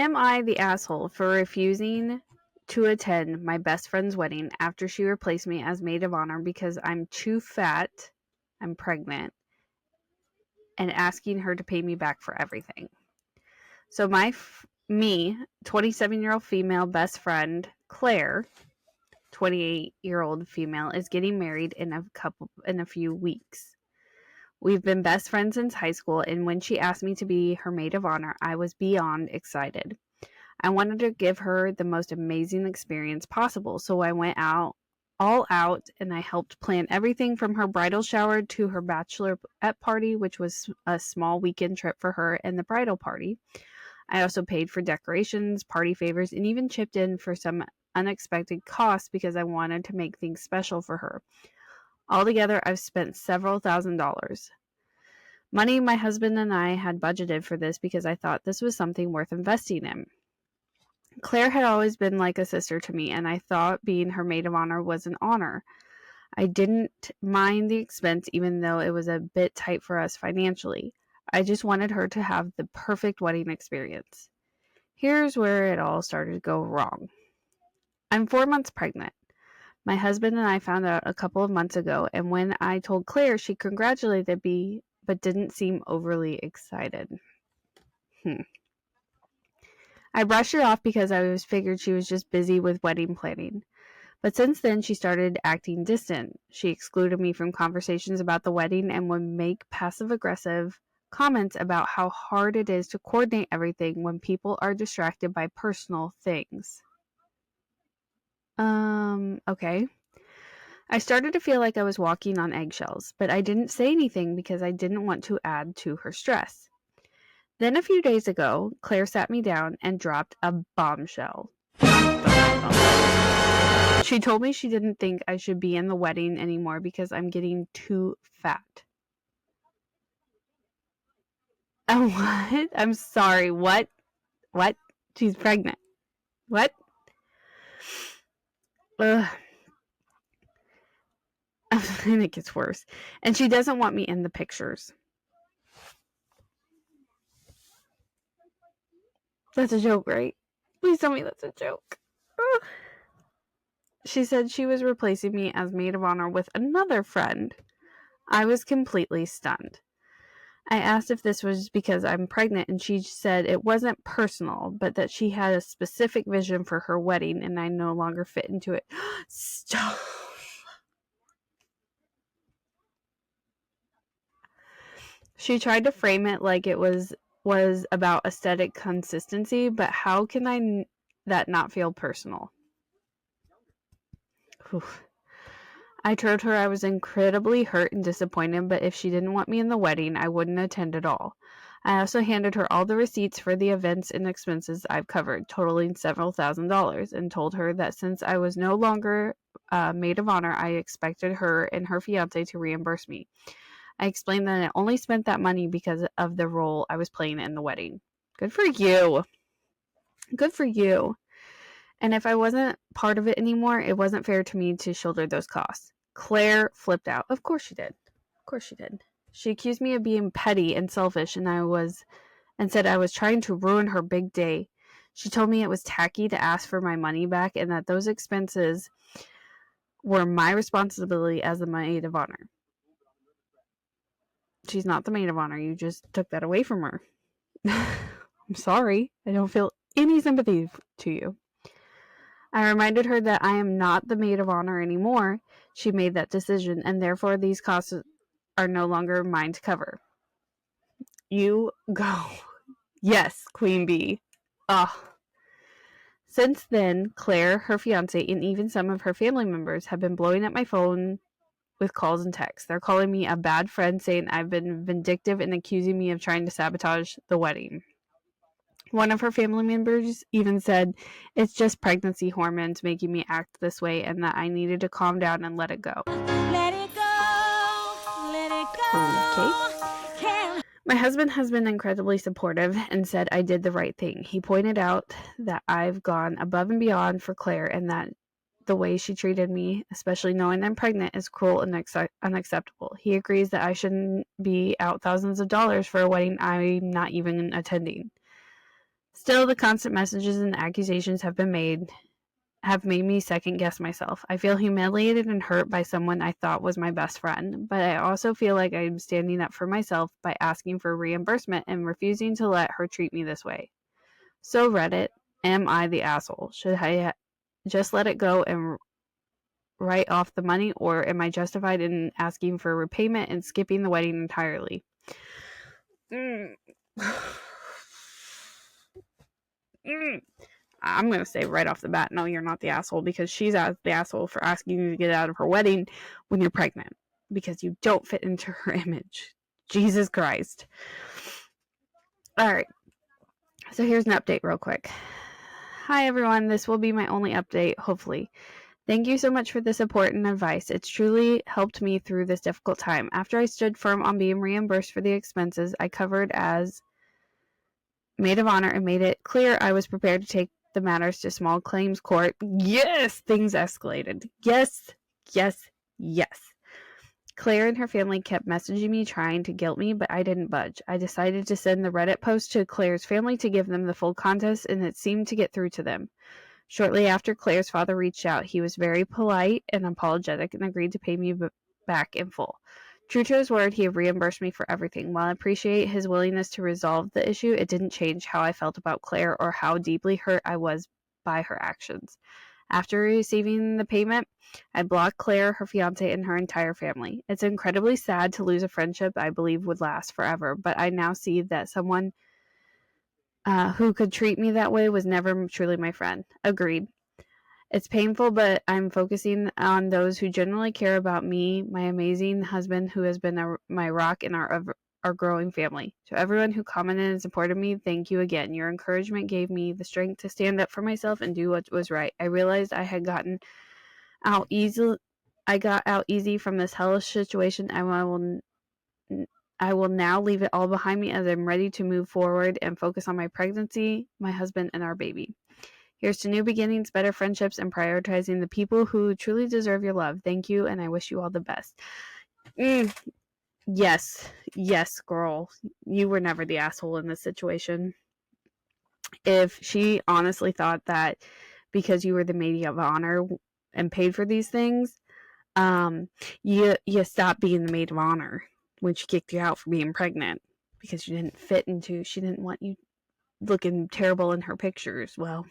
Am I the asshole for refusing to attend my best friend's wedding after she replaced me as maid of honor because I'm too fat, I'm pregnant, and asking her to pay me back for everything? So me, 27-year-old female best friend, Claire, 28-year-old female, is getting married in a few weeks. We've been best friends since high school, and when she asked me to be her maid of honor, I was beyond excited. I wanted to give her the most amazing experience possible, so I went all out, and I helped plan everything from her bridal shower to her bachelorette party, which was a small weekend trip for her and the bridal party. I also paid for decorations, party favors, and even chipped in for some unexpected costs because I wanted to make things special for her. Altogether, I've spent several $1,000s. Money my husband and I had budgeted for this because I thought this was something worth investing in. Claire had always been like a sister to me, and I thought being her maid of honor was an honor. I didn't mind the expense, even though it was a bit tight for us financially. I just wanted her to have the perfect wedding experience. Here's where it all started to go wrong. I'm 4 months pregnant. My husband and I found out a couple of months ago, and when I told Claire, she congratulated me, but didn't seem overly excited. I brushed her off because I figured she was just busy with wedding planning. But since then, she started acting distant. She excluded me from conversations about the wedding and would make passive-aggressive comments about how hard it is to coordinate everything when people are distracted by personal things. Okay. I started to feel like I was walking on eggshells, but I didn't say anything because I didn't want to add to her stress. Then a few days ago, Claire sat me down and dropped a bombshell. She told me she didn't think I should be in the wedding anymore because I'm getting too fat. What? I'm sorry, what? What? She's pregnant. What? Ugh. And it gets worse. And she doesn't want me in the pictures. That's a joke, right? Please tell me that's a joke. Ugh. She said she was replacing me as maid of honor with another friend. I was completely stunned. I asked if this was because I'm pregnant, and she said it wasn't personal, but that she had a specific vision for her wedding, and I no longer fit into it. Stop. She tried to frame it like it was about aesthetic consistency, but how can that not feel personal? Oof. I told her I was incredibly hurt and disappointed, but if she didn't want me in the wedding, I wouldn't attend at all. I also handed her all the receipts for the events and expenses I've covered, totaling several $1,000s, and told her that since I was no longer maid of honor, I expected her and her fiancé to reimburse me. I explained that I only spent that money because of the role I was playing in the wedding. Good for you. Good for you. And if I wasn't part of it anymore, it wasn't fair to me to shoulder those costs. Claire flipped out. Of course she did. Of course she did. She accused me of being petty and selfish, and said I was trying to ruin her big day. She told me it was tacky to ask for my money back and that those expenses were my responsibility as the maid of honor. She's not the maid of honor. You just took that away from her. I'm sorry. I don't feel any sympathy to you. I reminded her that I am not the maid of honor anymore. She made that decision, and therefore these costs are no longer mine to cover. You go. Yes, Queen Bee. Ugh. Since then, Claire, her fiancé, and even some of her family members have been blowing up my phone with calls and texts. They're calling me a bad friend, saying I've been vindictive and accusing me of trying to sabotage the wedding. One of her family members even said it's just pregnancy hormones making me act this way and that I needed to calm down and let it go. Let it go. Let it go. Okay. My husband has been incredibly supportive and said I did the right thing. He pointed out that I've gone above and beyond for Claire and that the way she treated me, especially knowing I'm pregnant, is cruel and unacceptable. He agrees that I shouldn't be out thousands of dollars for a wedding I'm not even attending. Still, the constant messages and accusations have made me second guess myself. I feel humiliated and hurt by someone I thought was my best friend, but I also feel like I'm standing up for myself by asking for reimbursement and refusing to let her treat me this way. So Reddit, am I the asshole? Should I just let it go and write off the money, or am I justified in asking for repayment and skipping the wedding entirely? I'm going to say right off the bat, no, you're not the asshole, because she's the asshole for asking you to get out of her wedding when you're pregnant, because you don't fit into her image. Jesus Christ. All right. So here's an update real quick. Hi, everyone. This will be my only update, hopefully. Thank you so much for the support and advice. It's truly helped me through this difficult time. After I stood firm on being reimbursed for the expenses I covered as maid of honor and made it clear I was prepared to take the matters to small claims court, yes, things escalated. Yes, yes, yes. Claire and her family kept messaging me trying to guilt me, but I didn't budge. I decided to send the Reddit post to Claire's family to give them the full context, and it seemed to get through to them. Shortly after Claire's father reached out, he was very polite and apologetic and agreed to pay me back in full. True to his word, he reimbursed me for everything. While I appreciate his willingness to resolve the issue, it didn't change how I felt about Claire or how deeply hurt I was by her actions. After receiving the payment, I blocked Claire, her fiancé, and her entire family. It's incredibly sad to lose a friendship I believe would last forever, but I now see that someone who could treat me that way was never truly my friend. Agreed. It's painful, but I'm focusing on those who genuinely care about me, my amazing husband who has been my rock in our growing family. To everyone who commented and supported me, thank you again. Your encouragement gave me the strength to stand up for myself and do what was right. I realized I had gotten out easily. I got out easy from this hellish situation, and I will now leave it all behind me as I'm ready to move forward and focus on my pregnancy, my husband, and our baby. Here's to new beginnings, better friendships, and prioritizing the people who truly deserve your love. Thank you, and I wish you all the best. Yes, girl. You were never the asshole in this situation. If she honestly thought that because you were the maid of honor and paid for these things, you stopped being the maid of honor when she kicked you out for being pregnant because she didn't want you looking terrible in her pictures. Well,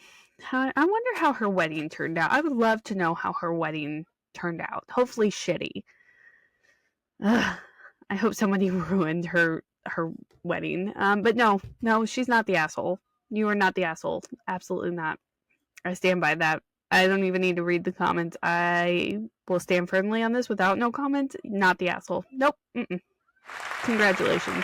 I wonder how her wedding turned out. I would love to know how her wedding turned out. Hopefully shitty. Ugh, I hope somebody ruined her wedding. But no, she's not the asshole. You are not the asshole. Absolutely not. I stand by that. I don't even need to read the comments. I will stand firmly on this without no comments. Not the asshole. Nope. Congratulations.